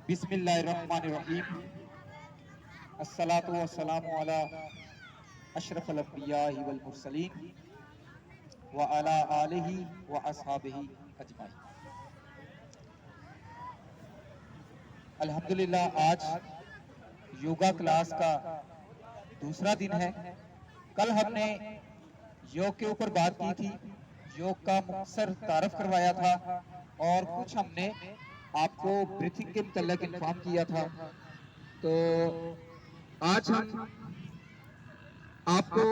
बिस्मिल्लाहिर्रहमानिर्रहीम। अस्सलातु वस्सलामु अला अशरफुल अंबिया'i वल मुरसलीन व अला आलिहि व अस्हाबिहि अजमाइन। अल्हम्दुलिल्लाह, आज योगा क्लास का दूसरा दिन है। कल हमने योग के ऊपर बात की थी, योग का मुख्तसर तारफ करवाया था और कुछ हमने आपको ब्रीथिंग के मुतल्लिक इन्फॉर्म किया था। तो आज हम आपको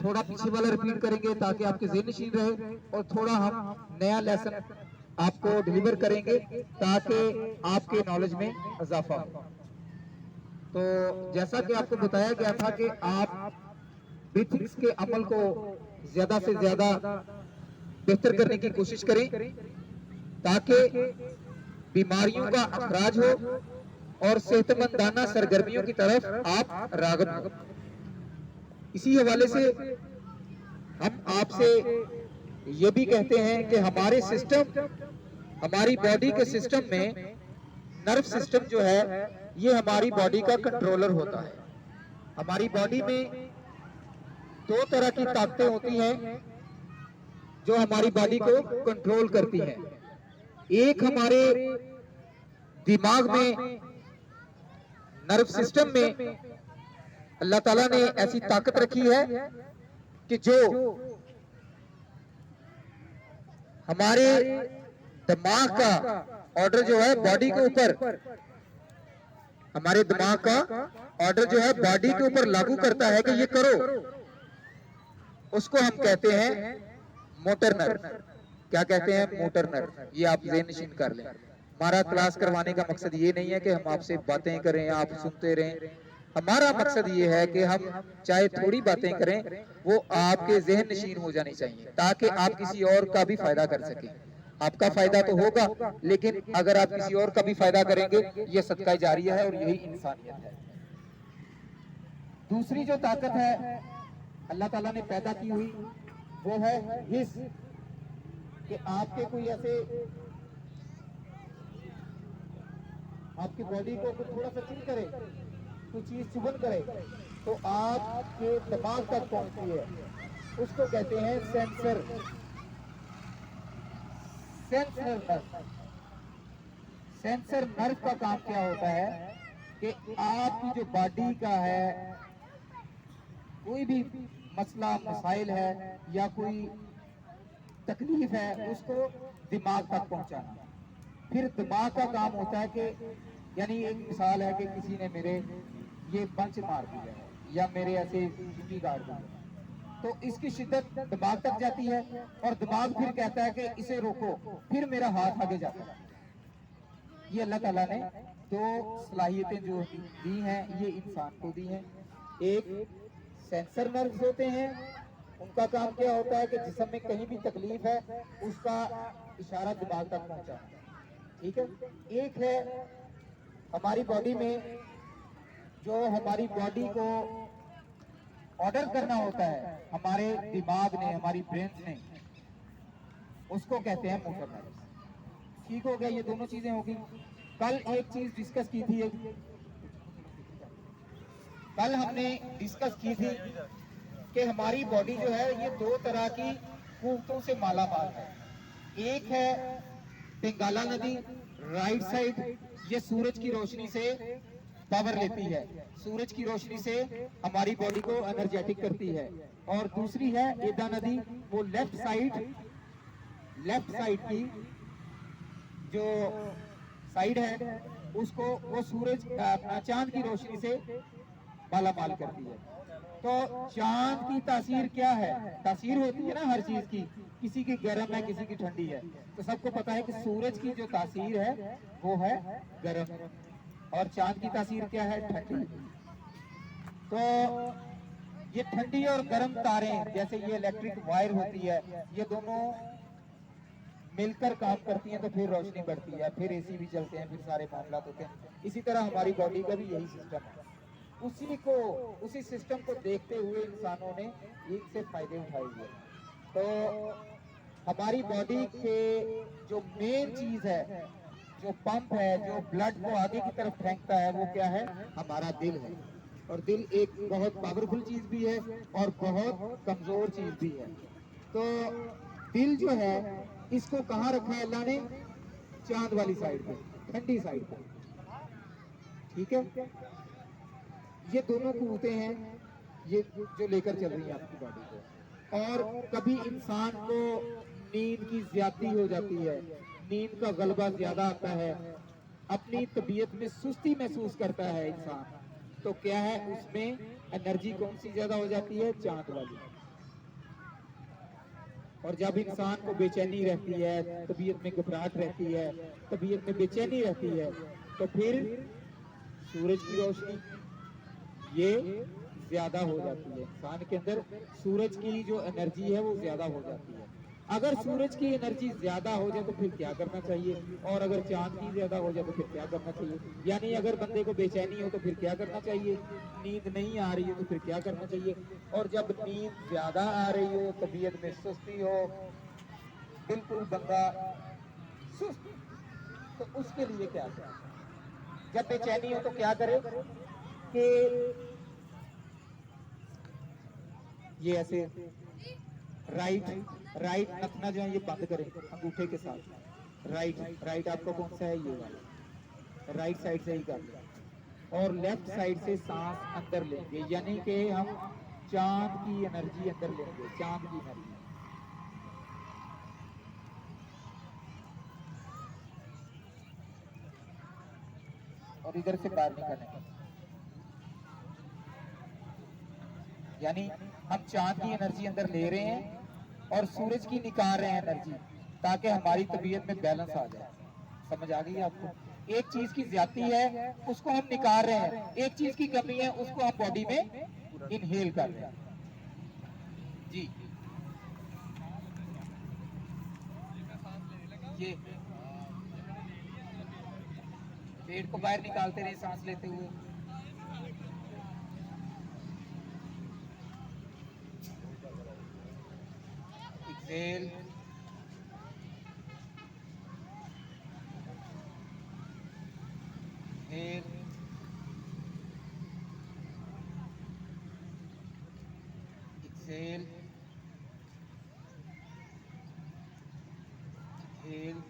थोड़ा पीछे वाला रिपीट करेंगे ताकि आपके ज़हन नशीन रहे और थोड़ा हम नया लेसन आपको डिलीवर करेंगे ताकि आपके नॉलेज में इजाफा हो। तो जैसा कि आपको बताया गया था कि आप ब्रीथिंग्स के अमल को ज्यादा से ज्यादा बेहतर करने की कोशिश करें ताकि बीमारियों का अखराज हो और सेहतमंदाना सरगर्मियों की तरफ आप राग़िब हो। इसी हवाले से हम आपसे ये भी कहते हैं कि हमारे सिस्टम, हमारी बॉडी के सिस्टम में नर्व सिस्टम जो है ये हमारी बॉडी का कंट्रोलर होता है। हमारी बॉडी में दो तरह की ताकतें होती हैं जो हमारी बॉडी को कंट्रोल करती हैं। एक हमारे दिमाग में, नर्व सिस्टम में अल्लाह ताला ने ऐसी ताकत रखी है कि जो हमारे दिमाग का ऑर्डर जो है बॉडी के ऊपर, हमारे दिमाग का ऑर्डर जो है बॉडी के ऊपर लागू करता है कि ये करो, उसको हम कहते हैं मोटर नर्व। क्या कहते हैं? Motor nerve. ये आप ज़हन नशीन कर लें। हमारा क्लास करवाने का मकसद ये नहीं है कि हम आपसे बातें करें, आप सुनते रहें। हमारा मकसद ये है कि हम चाहे थोड़ी बातें करें, वो आपके ज़हन नशीन हो जानी चाहिए ताकि आप किसी और का भी फायदा कर सकें। आपका फायदा तो होगा, लेकिन अगर आप किसी और का भी फायदा करेंगे, ये सदका जारिया है और यही इंसानियत है। दूसरी जो ताकत है अल्लाह ताला ने पैदा की हुई, वो है हिस, कि आपके कोई ऐसे आपकी बॉडी को थोड़ा सा चिल करे, कोई चीज चुभन करे तो आपके दिमाग तक पहुंचती है। उसको कहते हैं sensor, sensor nerve. Sensor nerve का काम क्या होता है कि आपकी जो बॉडी का है कोई भी मसला मसाइल है या कोई तकलीफ है, उसको दिमाग तक पहुंचाना। फिर दिमाग का काम होता है कि, यानी एक मिसाल है कि किसी ने मेरे ये पंच मार दिया है या मेरे ऐसे चुकी गाड़ दी है, तो इसकी शिद्दत दिमाग तक जाती है और दिमाग फिर कहता है कि इसे रोको, फिर मेरा हाथ आगे जाता है। ये अल्लाह ताला ने दो सलाहियतें जो दी हैं ये इंसान को दी हैं। एक सेंसर नर्व्स होते हैं, उनका काम क्या होता है कि जिस्म में कहीं भी तकलीफ है उसका इशारा दिमाग तक पहुंचाना। ठीक है। एक है हमारी बॉडी में जो हमारी बॉडी को ऑर्डर करना होता है हमारे दिमाग ने, हमारी ब्रेन ने, उसको कहते हैं मोटर नर्व्स। ठीक हो गया, ये दोनों चीजें होगी। कल एक चीज डिस्कस की थी, कल हमने डिस्कस की थी कि हमारी बॉडी जो है ये दो तरह की कुव्वतों से माला माल है। एक है पिंगाला नदी, राइट साइड, ये सूरज की रोशनी से पावर लेती है, सूरज की रोशनी से हमारी बॉडी को एनर्जेटिक करती है। और दूसरी है एदा नदी, वो लेफ्ट साइड की जो साइड है उसको वो सूरज चांद की रोशनी से माला माल करती है। तो चांद की तासीर क्या है? तासीर होती है ना हर चीज की, किसी की गर्म है किसी की ठंडी है। तो सबको पता है कि सूरज की जो तासीर है वो है गर्म और चांद की तासीर क्या है? ठंडी। तो ये ठंडी और गर्म तारें, जैसे ये इलेक्ट्रिक वायर होती है, ये दोनों मिलकर काम करती हैं तो फिर रोशनी बढ़ती है, फिर एसी भी चलते हैं, फिर सारे मामला होते हैं। इसी तरह हमारी बॉडी का भी यही सिस्टम है। उसी सिस्टम को देखते हुए इंसानों ने इससे फायदे उठाए हुए। तो हमारी बॉडी के जो मेन चीज है जो पंप है, जो ब्लड को आगे की तरफ फेंकता है, वो क्या है? हमारा दिल है। और दिल एक बहुत पावरफुल चीज भी है और बहुत कमजोर चीज भी है। तो दिल जो है, इसको कहाँ रखा है अल्लाह ने? चांद वाली साइड पे, ठंडी साइड पे। ठीक है, ये दोनों कुवतें हैं, ये जो लेकर चल रही है आपकी बॉडी को। और कभी इंसान को नींद की ज्यादती हो जाती है, नींद का गलबा ज्यादा आता है, अपनी तबीयत में सुस्ती महसूस करता है इंसान, तो क्या है उसमें एनर्जी कौन सी ज्यादा हो जाती है? चांद वाली। और जब इंसान को बेचैनी रहती है, तबीयत में घबराहट रहती है, तबीयत में बेचैनी रहती है, तो फिर सूरज की रोशनी ये ज्यादा हो जाती है इंसान के अंदर। सूरज की जो एनर्जी है वो ज्यादा हो जाती है। अगर सूरज की एनर्जी ज्यादा हो जाए तो फिर क्या करना चाहिए? और अगर चांद की ज्यादा हो जाए तो फिर क्या करना चाहिए? यानी अगर बंदे को बेचैनी हो तो फिर क्या करना चाहिए? नींद नहीं आ रही है तो फिर क्या करना चाहिए? और जब नींद ज्यादा आ रही हो, तबीयत में सुस्ती हो, बिल्कुल बंदा सुस्त, तो उसके लिए क्या करें? जब बेचैनी हो तो क्या करे? कि ये ऐसे राइट राइट नथना जो है ये बंद करें अंगूठे के साथ। राइट राइट आपका कौन सा है? ये वाला। राइट साइड से ही कर लें और लेफ्ट साइड से सांस अंदर लेंगे, यानी कि हम चांद की एनर्जी अंदर लेंगे, चांद की एनर्जी। और इधर से बाहर निकालेंगे, यानी हम चांद की एनर्जी अंदर ले रहे हैं और सूरज की निकाल रहे हैं एनर्जी, ताकि हमारी तबीयत में बैलेंस आ जाए। समझ आ गई आपको? एक चीज की ज्यादती है उसको हम निकाल रहे हैं, एक चीज की कमी है उसको हम बॉडी में इनहेल कर रहे हैं। जी, ये पेट को बाहर निकालते रहे सांस लेते हुए। Exhale, inhale, exhale, inhale,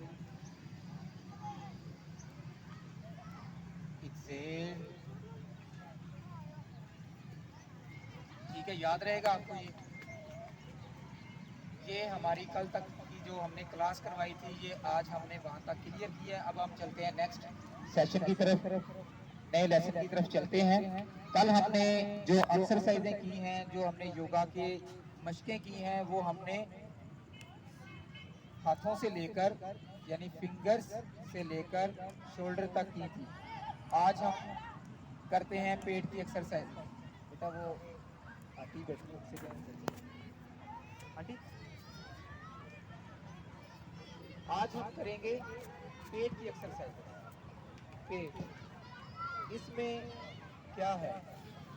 exhale। ठीक है, याद रहेगा आपको ये हमारी कल तक की जो हमने क्लास करवाई थी, ये आज हमने वहां तक क्लियर किया है। अब हम चलते हैं नेक्स्ट सेशन की तरफ, नए लेसन की तरफ चलते हैं। कल हमने जो एक्सरसाइजें की हैं, जो हमने योगा के मशकें की हैं, वो हमने हाथों से लेकर यानी फिंगर्स से लेकर शोल्डर तक की थी। आज हम करते हैं पेट की एक्सरसाइज। बेटा वो आंटी बैठी उनसे आंटी, आज हम करेंगे पेट की एक्सरसाइज। पेट, इसमें क्या है?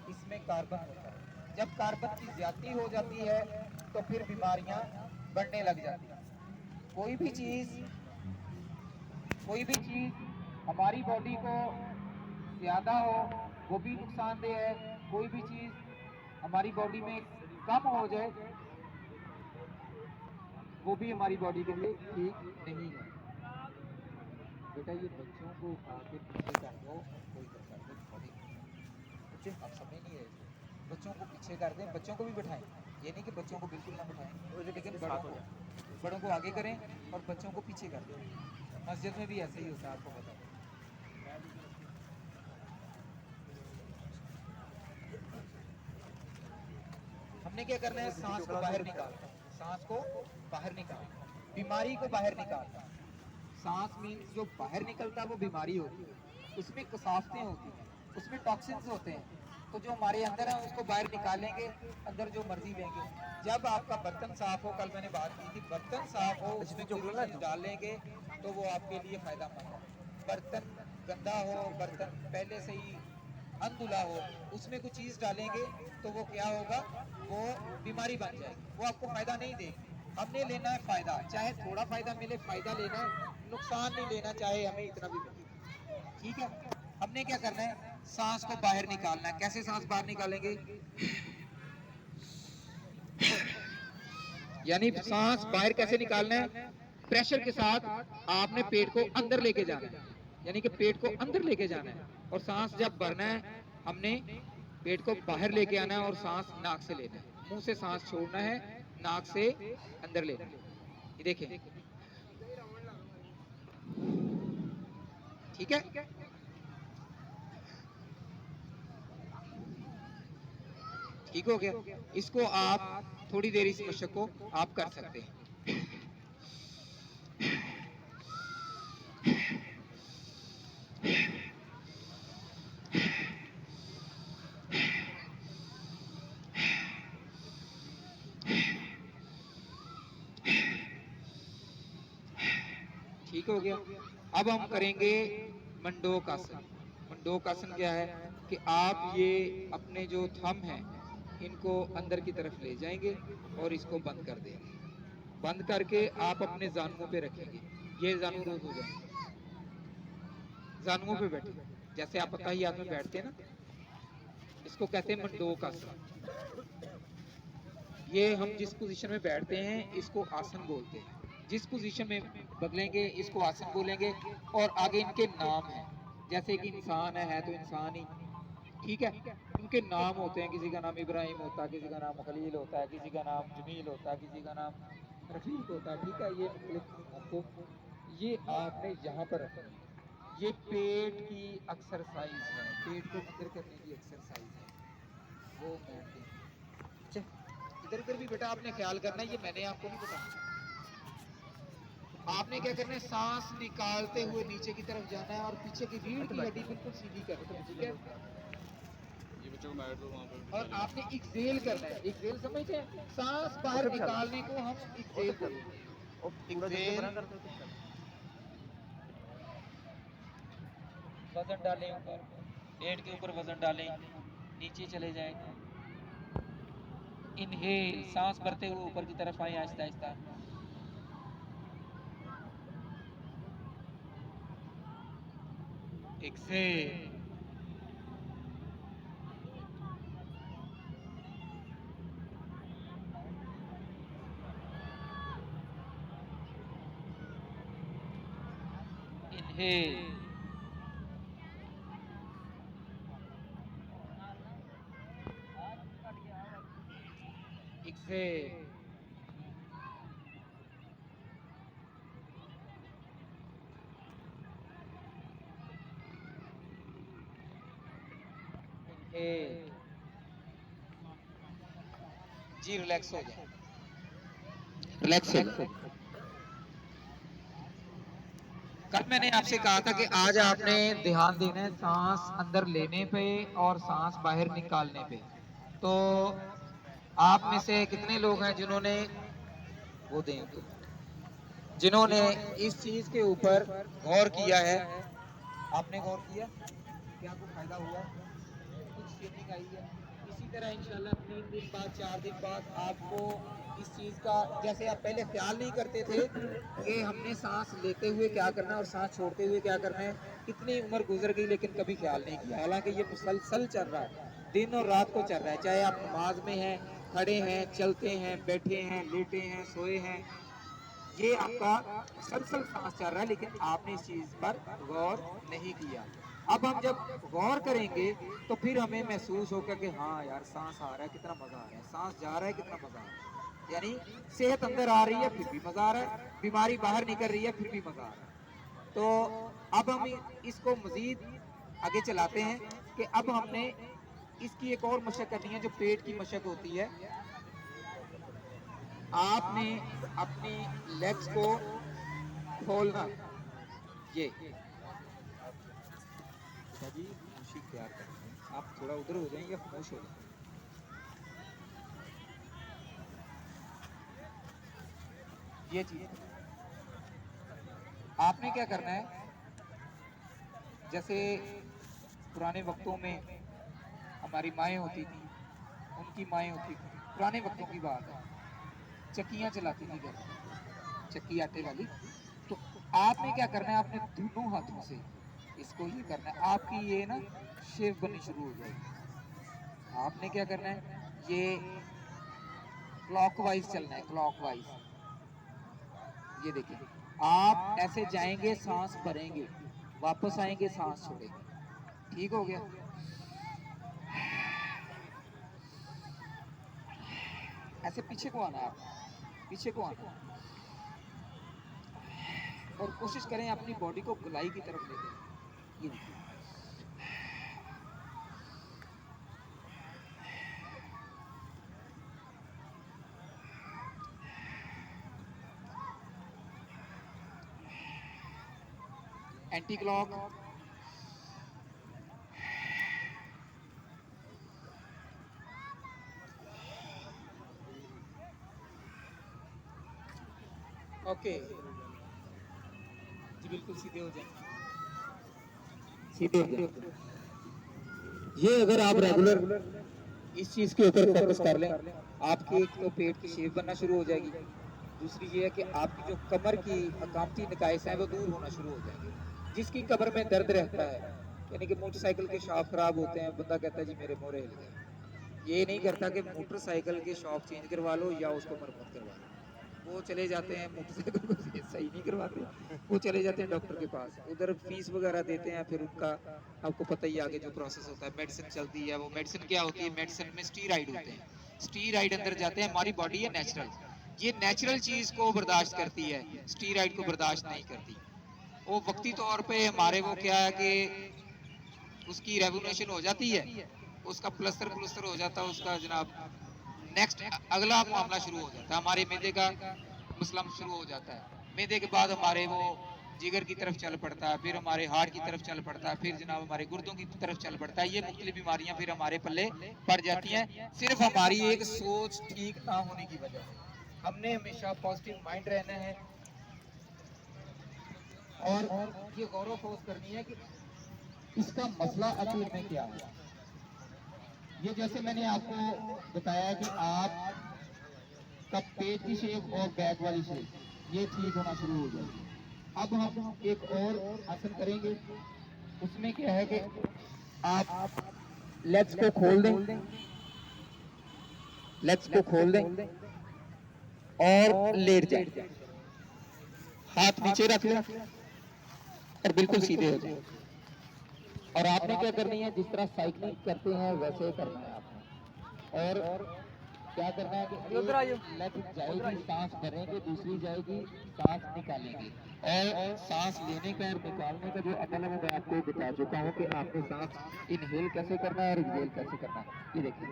इसमें कार्बन होता है। जब कार्बन की ज्यादती हो जाती है तो फिर बीमारियां बढ़ने लग जाती हैं। कोई भी चीज हमारी बॉडी को ज्यादा हो वो भी नुकसानदेह है, कोई भी चीज हमारी बॉडी में कम हो जाए वो भी हमारी बॉडी के लिए ठीक नहीं है। बेटा ये बच्चों को आगे पीछे कर दो, कोई कर दो, बच्चे आप समझ नहीं रहे, बच्चों को पीछे कर दें, बच्चों को भी बिठाएं। ये नहीं कि बच्चों को बिल्कुल ना बिठाएं, लेकिन बड़ों को आगे करें और बच्चों को पीछे कर दें। मस्जिद में भी ऐसे ही होता है, आपको पता है। हमने क्या करना है? सांस को बाहर निकालना, सांस को बाहर निकालना, बीमारी को बाहर निकालना। सांस मीन्स जो बाहर निकलता है वो बीमारी होती है, उसमें कसावतें होती हैं, उसमें टॉक्सिन्स होते हैं। तो जो हमारे अंदर है उसको बाहर निकालेंगे, अंदर जो मर्जी लेंगे। जब आपका बर्तन साफ हो, कल मैंने बात की थी, बर्तन साफ हो उसमें जो डालेंगे तो वो आपके लिए फायदेमंद है। बर्तन गंदा हो, बर्तन पहले से ही अनधुला हो, उसमें कुछ चीज डालेंगे तो वो क्या होगा? वो बीमारी बन जाएगी, वो आपको फायदा नहीं देगी। हमने लेना है फायदा, चाहे थोड़ा फायदा मिले, फायदा लेना है। नुकसान नहीं लेना, चाहे हमें इतना भी मिले। ठीक है, हमने क्या करना है, सांस को बाहर निकालना है। कैसे सांस बाहर निकालेंगे, यानी सांस बाहर कैसे निकालना है, प्रेशर के साथ आपने पेट को अंदर लेके जाना है, यानी कि पेट को अंदर लेके जाना है। और सांस जब भरना है, हमने पेट को बाहर लेके आना है और सांस नाक से लेना है। मुंह से सांस छोड़ना है, नाक से अंदर लेना है। ये देखिए, ठीक है। ठीक हो गया। इसको आप थोड़ी देर इस मशक को आप कर सकते हैं। ठीक हो गया। अब हम करेंगे मंडोक आसन। मंडोक आसन क्या है कि आप ये अपने जो थंब हैं इनको अंदर की तरफ ले जाएंगे और इसको बंद कर देंगे। बंद करके आप अपने जानुओं पे रखेंगे, ये जानू रोज हो जाएंगे। जानुओं पे बैठे जैसे आप तहियात में बैठते हैं ना, इसको कहते हैं मंडोक आसन। ये हम जिस पोजीशन में बैठते हैं इसको आसन बोलते हैं। जिस पोजीशन में बदलेंगे इसको आसन बोलेंगे। और आगे इनके नाम हैं, जैसे कि इंसान है तो इंसान ही, ठीक है। उनके नाम होते हैं, किसी का नाम इब्राहिम होता है, किसी का नाम खलील होता है, किसी का नाम जमील होता है, किसी का नाम रफीक होता है, ठीक है। ये मुख्तलिफ आपको, ये आपने यहाँ पर रखना है। ये पेट की एक्सरसाइज है, पेट को अंदर करने की एक्सरसाइज है, वो बैठते हैं। अच्छा, इधर उधर भी बेटा आपने ख्याल करना है, ये मैंने आपको नहीं बताया। आपने क्या करना है, सांस निकालते हुए नीचे की तरफ जाना है और पीछे की रीढ़ की हड्डी बिल्कुल सीधी करनी है, ठीक है। ये बच्चों को बैठ दो वहाँ पर। और आपने एक्सेल करना है, एक्सेल समझते हैं, सांस बाहर निकालने को हम एक्सेल बोलते हैं। एक्सेल, वजन डालें ऊपर, पेट के ऊपर वजन डालें, नीचे चले जाएं। इनहेल, सांस भरते हुए ऊपर की तरफ आए आहिस्ता आहिस्ता। Exhale, inhale, exhale, inhale. जी रिलैक्स हो जाए, रिलैक्स हो जाए। कल मैंने आपसे कहा था कि आज आपने ध्यान देना है सांस अंदर लेने पे और सांस बाहर निकालने पे। तो आप में से कितने लोग हैं जिन्होंने वो दें तो, जिन्होंने इस चीज के ऊपर गौर किया है? आपने गौर किया, क्या आपको फायदा हुआ, कुछ चेंजिंग आई है? इसी तरह इंशाल्लाह 3 दिन बाद 4 दिन बाद आपको इस चीज का, जैसे आप पहले ख्याल नहीं करते थे कि हमने सांस लेते हुए क्या करना है और सांस छोड़ते हुए क्या करना है, कितनी उम्र गुजर गई लेकिन कभी ख्याल नहीं किया। हालांकि ये मुसलसल चल रहा है, दिन और रात को चल रहा है, चाहे आप नमाज में हैं, खड़े हैं, चलते हैं, बैठे हैं, लेटे हैं, सोए हैं, ये आपका मुसलसल सांस चल रहा है, लेकिन आपने इस चीज पर गौर नहीं किया। अब हम जब गौर करेंगे तो फिर हमें महसूस होगा कि हाँ यार सांस आ रहा है, कितना मजा आ रहा है, सांस जा रहा है, कितना मजा आ रहा है। यानी सेहत अंदर आ रही है फिर भी मजा आ रहा है, बीमारी बाहर निकल रही है फिर भी मजा आ रहा है। तो अब हम इसको मजीद आगे चलाते हैं कि अब हमने इसकी एक और मशक करनी है, जो पेट की मशक होती है। आपने अपनी लेग्स को खोलना, ये जी खामोशी तैयार करते हैं, आप थोड़ा उधर हो जाएं या खामोश हो जाएं। ये चीज आपने क्या करना है, जैसे पुराने वक्तों में हमारी माएँ होती थी, उनकी माएँ होती थी, पुराने वक्तों की बात है, चक्कियाँ चलाती थी घर, चक्की आटे वाली। तो आपने क्या करना है, आपने दोनों हाथों से इसको ये करना है, आपकी ये ना शेप बननी शुरू हो जाएगी। आपने क्या करना है, ये क्लॉकवाइज चलना है, क्लॉकवाइज। ये देखिए, आप ऐसे जाएंगे, सांस भरेंगे, वापस आएंगे, सांस छोड़ेंगे। ठीक हो गया। ऐसे पीछे को आना है, आप पीछे को आना है। और कोशिश करें अपनी बॉडी को गोलाई की तरफ ले जाए। ये देखिए, एंटी क्लॉक, ओके जी, बिल्कुल सीधे हो जाए, सीधे हो जाए। ये अगर आप रेगुलर इस चीज के ऊपर फोकस कर लें, आपके एक तो पेट की शेप बनना शुरू हो जाएगी, दूसरी ये है कि आपकी जो कमर की अकामती निकायस हैं वो दूर होना शुरू हो जाएंगे। जिसकी कमर में दर्द रहता है, यानी कि मोटरसाइकिल के शॉक खराब होते हैं, बंदा कहता है जी मेरे मोरे हिल गए, ये नहीं करता कि मोटरसाइकिल के शॉक चेंज करवा लो या उसको मरम्मत करवा लो। वो चले जाते हैं मोटरसाइकिल को सही नहीं करवाते, वो चले जाते हैं डॉक्टर के पास, उधर फीस वगैरह देते हैं, फिर उनका आपको पता ही आगे जो प्रोसेस होता है, मेडिसिन चलती है, वो मेडिसिन क्या होती है, मेडिसिन में स्टीराइड होते हैं, स्टीराइड अंदर जाते हैं, हमारी बॉडी है नेचुरल, ये नेचुरल चीज को बर्दाश्त करती है, स्टीराइड को बर्दाश्त नहीं करती। वो वक्ती तौर पे हमारे वो क्या है कि उसकी रेवोल्यूशन हो जाती है, उसका प्लस्तर प्लस्तर हो जाता है उसका जनाब, नेक्स्ट अगला मामला शुरू हो जाता है, हमारे मैदे का मसला शुरू हो जाता है, मैदे के बाद हमारे वो जिगर की तरफ चल पड़ता है, फिर हमारे हार्ट की तरफ चल पड़ता है, फिर जनाब हमारे गुर्दों की तरफ चल पड़ता है, ये मुख्तलिफ बीमारियां फिर हमारे पल्ले पड़ जाती हैं, सिर्फ हमारी एक सोच ठीक ना होने की वजह से। हमने हमेशा पॉजिटिव माइंड रहना है और ये गौर फोर्स करनी है कि इसका मसला असल में क्या है। ये जैसे मैंने आपको बताया कि आप का पेट की शेप और बैक वाली शेप ये ठीक होना शुरू हो जाएगी। अब हम एक और आसन करेंगे, उसमें क्या है कि आप लेग्स को खोल दें, लेग्स को खोल दें और लेट जाएं, हाथ नीचे रख लें और बिल्कुल सीधे हो जाएं। और आपने क्या करनी है, जिस तरह साइकिलिंग करते हैं वैसे करना है आपने। और क्या करना है कि एक लेग जाएगी, सांस भरेंगे, दूसरी जाएगी, सांस निकालेंगे, और सांस लेने का और निकालने का जो अमल है मैं आपको बता चुका हूँ कि आपने सांस इनहेल कैसे करना है और एक्सहेल कैसे करना है। ये देखिए,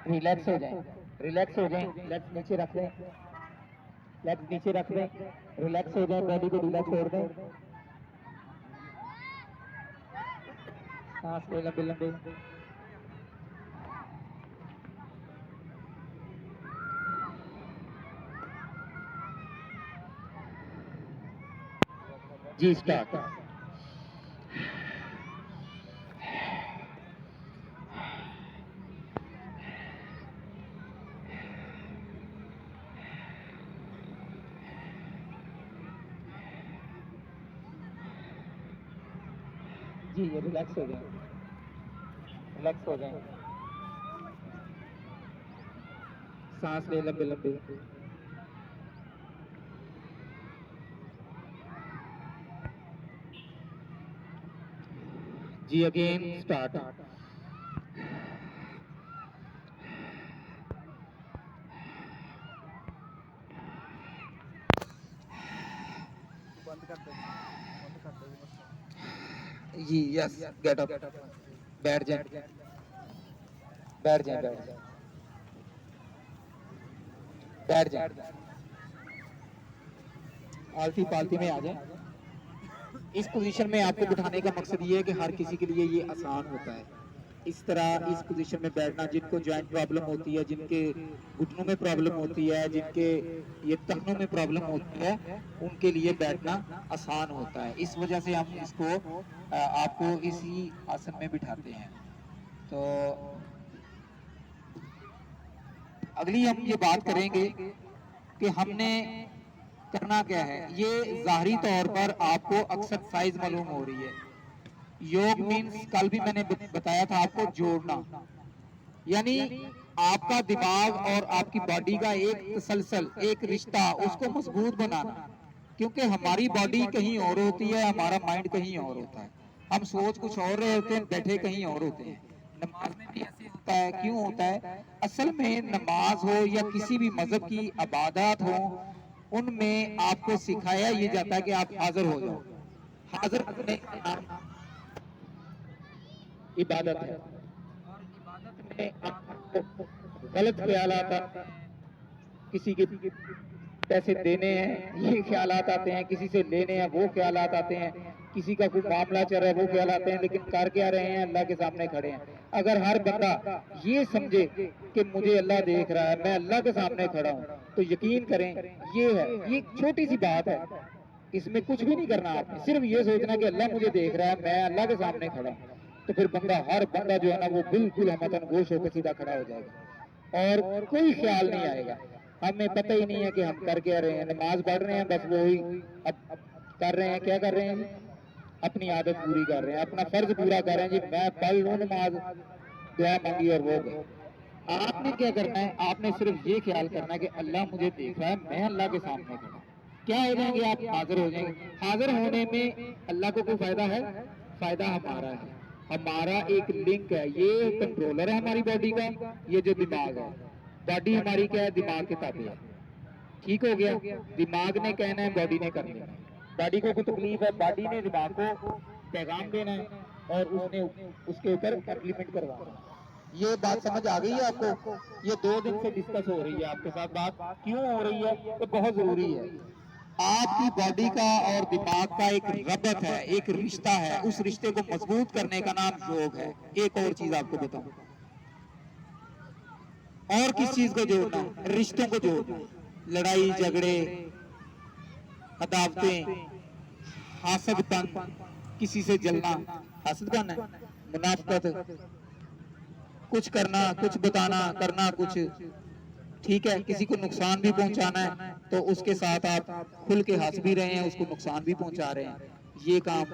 रिलैक्स हो जाएं, रिलैक्स हो जाएं, लेग्स नीचे रख लें, लेग्स नीचे रख लें, रिलैक्स हो जाए, बॉडी को ढीला छोड़ दें, सांस को लंबे लंबे, जी स्टार्ट। जी ये रिलैक्स हो जाए, रिलैक्स हो जाए, सांस ले लंबे लंबे, जी अगेन स्टार्ट। बंद कर दो, बंद कर दो। जी यस, गेट अप, बैठ जाए, बैठ जाए, बैठ जाए, बैठ जाए, आलती पालती में आ जाए। इस पोजीशन में आपको बिठाने का मकसद ये है कि हर किसी के लिए ये आसान होता है, इस तरह इस पोजीशन में बैठना, जिनको जॉइंट प्रॉब्लम होती है, जिनके घुटनों में प्रॉब्लम होती है, जिनके ये टखनों में प्रॉब्लम होती है, उनके लिए बैठना आसान होता है। इस वजह से हम इसको आपको इसी आसन में बिठाते हैं। तो अगली हम ये बात करेंगे कि हमने करना क्या है। ये जाहिरी तौर पर आपको एक्सरसाइज मालूम हो रही है। योग मीन्स कल भी मैंने बताया था आपको जोड़ना, यानी आपका दिमाग और आपकी बॉडी का एक तसलसल, एक रिश्ता, उसको मजबूत बनाना। क्योंकि हमारी बॉडी कहीं और होती है, हमारा माइंड कहीं और होता है। हम सोच कुछ और रहे होते हैं, बैठे कहीं और होते हैं। नमाज में भी ऐसे होता है। क्यों होता है? असल में नमाज हो या किसी भी मजहब की इबादत हो, उनमें आपको सिखाया ये जाता है कि आप हाजिर हो जाओ। हाजिर होने का नाम इबादत है। और इबादत में आपको गलत ख्याल आता, किसी के पैसे देने हैं ये ख्यालात आते हैं, किसी से लेने हैं वो ख्यालात आते हैं, किसी का कोई मामला चल रहा है वो ख्याल आते हैं, लेकिन कर क्या रहे हैं? अल्लाह के सामने खड़े हैं। अगर हर बंदा ये समझे कि मुझे अल्लाह देख रहा है, मैं अल्लाह के सामने खड़ा हूँ, तो यकीन करें ये है, ये छोटी सी बात है, इसमें कुछ भी नहीं करना आपने, सिर्फ ये सोचना कि अल्लाह मुझे देख रहा है, मैं अल्लाह के सामने खड़ा हूँ। तो फिर बंदा, हर बंदा जो है ना वो बिल्कुल हमतन गोश होकर सीधा खड़ा हो जाएगा और कोई ख्याल नहीं आएगा। हमें पता ही नहीं है कि हम कर क्या रहे हैं। नमाज पढ़ रहे हैं, बस वो ही अब कर रहे हैं। क्या कर रहे हैं? अपनी आदत पूरी कर रहे हैं, अपना फर्ज पूरा कर रहे हैं। जी मैं पढ़ लूं नमाज, दुआ मांगी और वो गए। आपने क्या करना है? आपने सिर्फ ये ख्याल करना है कि अल्लाह मुझे देख रहा है, मैं अल्लाह के सामने खड़ा। क्या हो जाएंगे आप? हाजिर हो जाएंगे। हाजिर होने में अल्लाह को कोई फायदा है? फायदा हमारा है। हमारा एक लिंक है, ये कंट्रोलर है हमारी बॉडी का, ये जो दिमाग है। बॉडी हमारी क्या है? दिमाग के ताबे है। ठीक हो गया? दिमाग ने कहना है, बॉडी ने करना है। बॉडी को कोई तकलीफ है, बॉडी ने दिमाग को पैगाम देना है और उसने उसके ऊपर इम्प्लीमेंट करवाना है। ये बात समझ आ गई है आपको? ये 2 दिन से डिस्कस हो रही है आपके साथ। बात क्यों हो रही है? तो बहुत जरूरी है। आपकी बॉडी का और दिमाग का एक रबत है, एक रिश्ता है। उस रिश्ते को मजबूत करने का नाम योग है। एक और चीज आपको बताऊं, और किस चीज को जोड़ना है? रिश्तों को जोड़ना। लड़ाई झगड़े, अदावतें, हासदपन, किसी से जलना हासदपन है, मुनाफकत, कुछ करना, कुछ बताना, करना कुछ, ठीक है, किसी को नुकसान भी पहुंचाना है तो उसके साथ आप खुल के हंस भी रहे हैं, उसको नुकसान भी पहुंचा रहे हैं। ये काम,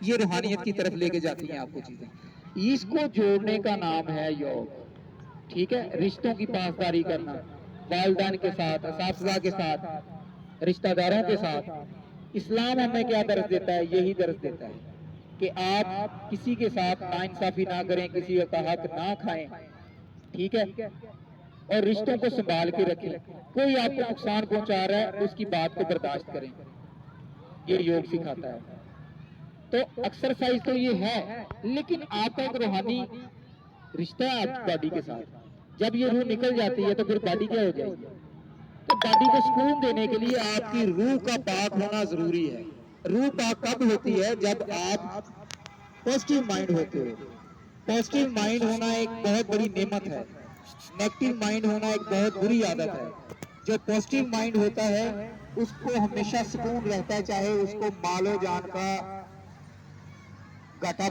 ये रूहानियत की तरफ लेके जाती हैं आपको चीजें। इसको जोड़ने का नाम है योग। ठीक है? रिश्तों की पासदारी करना, वालिदैन के साथ, असातिज़ा के साथ, रिश्तेदारों के साथ। इस्लाम हमें क्या दर्ज देता है? यही दर्ज देता है कि आप किसी के साथ नाइंसाफी ना करें, किसी का हक ना खाएं। ठीक है? और रिश्तों को संभाल के रखें। कोई आपको नुकसान पहुंचा रहा है, उसकी बात को बर्दाश्त करें। ये योग सिखाता है। तो एक्सरसाइज तो ये है, लेकिन आपका एक रूहानी रिश्ता है आपकी बॉडी के साथ। जब ये रूह निकल जाती है तो फिर बॉडी क्या हो जाएगी? तो बॉडी को सुकून देने के लिए आपकी रूह का पाक होना जरूरी है। रूह पाक कब होती है? जब आप पॉजिटिव माइंड होते हो। पॉजिटिव माइंड होना एक बहुत बड़ी नेमत है, नेगेटिव माइंड होना एक बहुत बुरी आदत है। जो पॉजिटिव माइंड होता है उसको हमेशा सुकून रहता है, चाहे उसको मालो जान का घाटा